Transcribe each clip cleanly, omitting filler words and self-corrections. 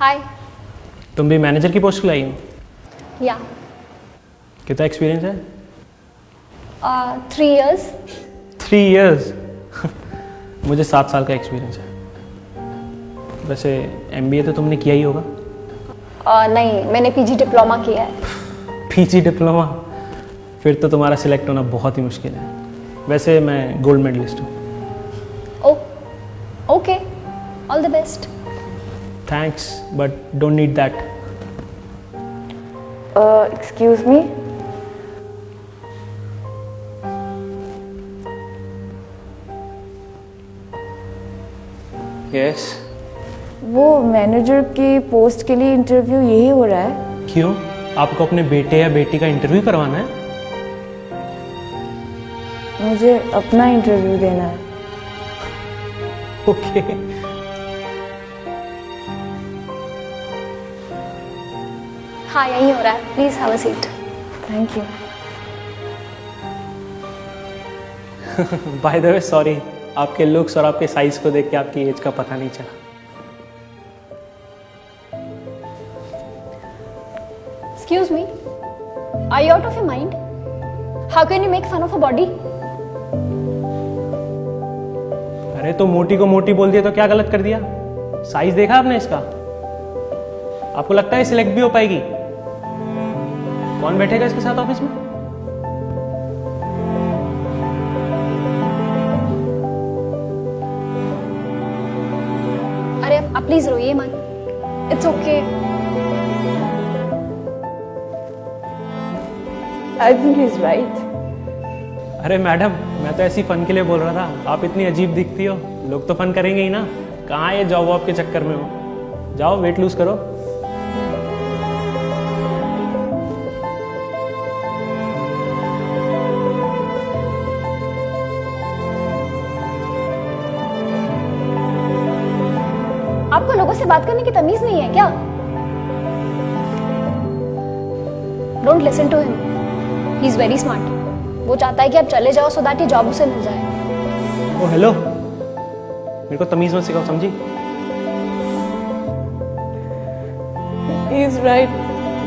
हाय। तुम भी मैनेजर की पोस्ट लाई हो? या। कितना एक्सपीरियंस है? 3 years। 3 years? मुझे 7 साल का एक्सपीरियंस है। वैसे MBA तो तुमने किया ही होगा? नहीं, मैंने PG डिप्लोमा किया है। PG diploma? फिर तो तुम्हारा सिलेक्ट होना बहुत ही मुश्किल है। वैसे मैं गोल्ड मेडलिस्ट हूँ। Okay, all the best. Thanks, but don't need that. Excuse me. Yes. वो मैनेजर की पोस्ट के लिए इंटरव्यू यही हो रहा है? क्यों? आपको अपने बेटे या बेटी का इंटरव्यू करवाना है? मुझे अपना इंटरव्यू देना है। ओके। हाँ, यही हो रहा है। Please have a seat. Thank you. By the way sorry, आपके लुक्स और आपके साइज को देख के आपकी एज का पता नहीं चला। Excuse me, are you out of your mind? How can you make fun of a body? अरे तो मोटी को मोटी बोल दिया तो क्या गलत कर दिया? साइज देखा आपने इसका? आपको लगता है सिलेक्ट भी हो पाएगी? कौन बैठेगा इसके साथ ऑफिस में? अरे आप प्लीज रोइए मत। It's okay. I think he is right. अरे मैडम, मैं तो ऐसी फन के लिए बोल रहा था। आप इतनी अजीब दिखती हो, लोग तो फन करेंगे ही ना। कहाँ ये जॉब वॉब के चक्कर में हो? जाओ वेट लूज करो। आपको लोगों से बात करने की तमीज नहीं है क्या? Don't listen to him, he is very smart. वो चाहता है कि आप चले जाओ सो दैट ये जॉब उसे मिल जाए। ओ हेलो, मेरे को तमीज मत सिखाओ, समझी? He is right.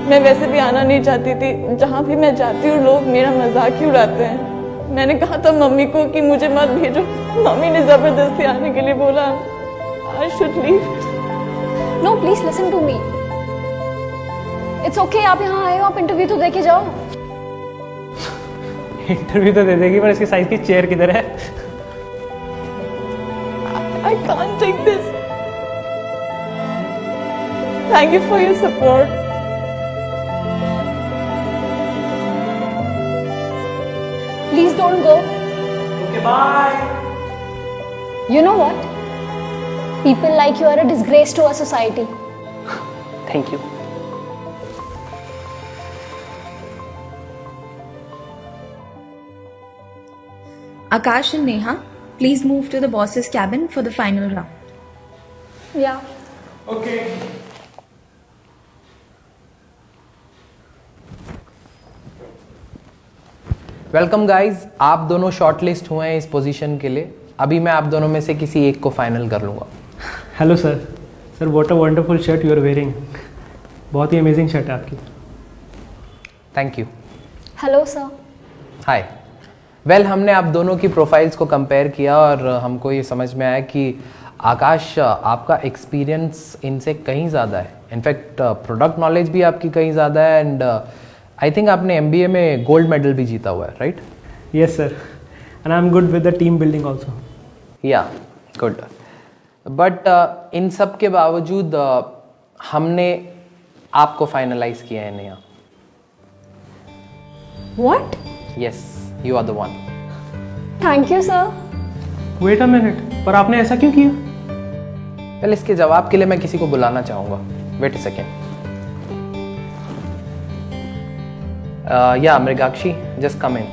मैं वैसे भी आना नहीं चाहती थी। जहाँ भी मैं जाती हूँ लोग मेरा मजाक ही उड़ाते हैं। मैंने कहा था मम्मी को कि मुझे मत भेजो। मम्मी ने जबरदस्ती आने के लिए बोला। I should leave. No please listen to me. It's okay, आप यहाँ आए हो, आप इंटरव्यू तो देके जाओ। इंटरव्यू तो दे देगी, पर इसके साइज की चेयर किधर है? I can't take this. Thank you for your support. Please don't go. Okay, bye. You know what? People like you are a disgrace to our society. Thank you. Akash and Neha, please move to the boss's cabin for the final round. Yeah. Okay. Welcome guys, आप दोनों shortlist हुए हैं इस position के लिए। अभी मैं आप दोनों में से किसी एक को फाइनल कर लूँगा। Hello sir. Sir what a wonderful shirt you are wearing. बहुत ही अमेजिंग शर्ट है आपकी। Thank you. Hello sir. Hi. Well, हमने आप दोनों की प्रोफाइल्स को कंपेयर किया और हमको ये समझ में आया कि आकाश, आपका एक्सपीरियंस इनसे कहीं ज़्यादा है। इनफैक्ट प्रोडक्ट नॉलेज भी आपकी कहीं ज़्यादा है एंड आई थिंक आपने MBA में गोल्ड मेडल भी जीता हुआ है, right? Yes sir, and I am good with the team building also. Yeah good. But इन सब के बावजूद हमने आपको फाइनलाइज किया है Neha. What? Yes, you are the one. Thank you sir. Wait a minute, पर आपने ऐसा क्यों किया? पहले इसके जवाब के लिए मैं किसी को बुलाना चाहूँगा। Wait a second. Yeah Mrigakshi, just come in.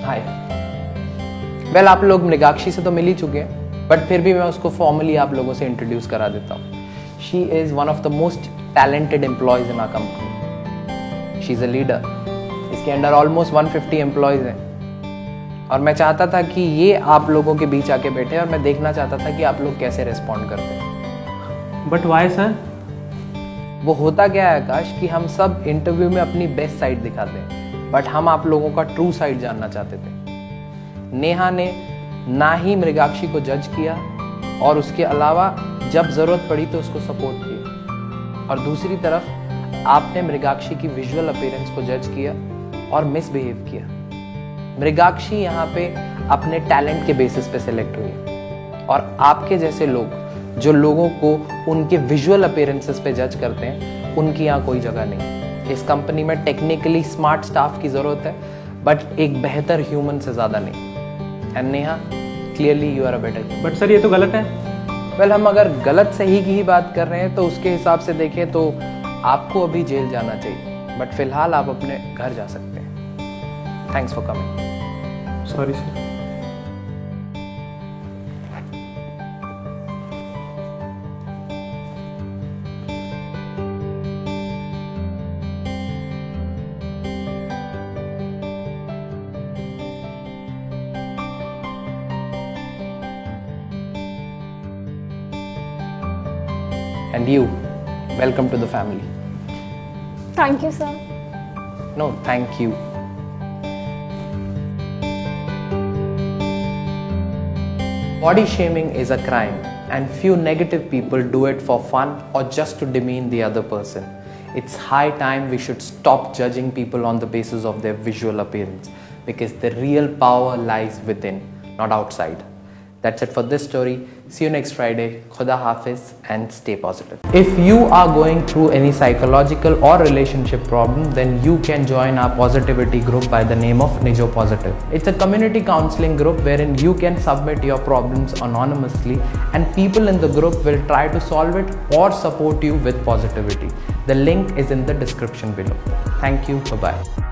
Hi. Well, आप लोग मृगाक्षी से तो मिल ही चुके हैं, बट फिर भी मैं उसको फॉर्मली आप लोगों से इंट्रोड्यूस करा देता हूँ। She is one of the most talented employees in our company. She's a leader. इसके अंडर ऑलमोस्ट 150 एम्प्लॉयज़ हैं और मैं चाहता था कि ये आप लोगों के बीच आके बैठे और मैं देखना चाहता था कि आप लोग कैसे रिस्पॉन्ड करते हैं। But why sir? वो होता क्या है आकाश कि हम सब इंटरव्यू में अपनी बेस्ट साइड दिखाते हैं, बट हम आप लोगों का ट्रू साइड जानना चाहते थे। नेहा ने ना ही मृगाक्षी को जज किया और उसके अलावा जब ज़रूरत पड़ी तो उसको सपोर्ट किया, और दूसरी तरफ आपने मृगाक्षी की विजुअल अपीयरेंस को जज किया और मिसबिहेव किया। मृगाक्षी यहाँ पे अपने टैलेंट के बेसिस पे सिलेक्ट हुई है और आपके जैसे लोग जो लोगों को उनके विजुअल अपीयरेंसेस पे जज करते हैं, उनकी यहाँ कोई जगह नहीं। इस कंपनी में टेक्निकली स्मार्ट स्टाफ की ज़रूरत है, बट एक बेहतर ह्यूमन से ज़्यादा नहीं। And Neha, clearly you are a better. But sir ये तो गलत है। वेल, हम अगर गलत सही की ही बात कर रहे हैं तो उसके हिसाब से देखें तो आपको अभी जेल जाना चाहिए, बट फिलहाल आप अपने घर जा सकते हैं। Thanks for coming. Sorry sir. And you, welcome to the family. Thank you sir. No, thank you. Body shaming is a crime, and few negative people do it for fun or just to demean the other person. It's high time we should stop judging people on the basis of their visual appearance, because the real power lies within, not outside. That's it for this story. See you next Friday. Khuda Hafiz and stay positive. If you are going through any psychological or relationship problem, then you can join our positivity group by the name of Nijo Positive. It's a community counseling group wherein you can submit your problems anonymously and people in the group will try to solve it or support you with positivity. The link is in the description below. Thank you. Bye-bye.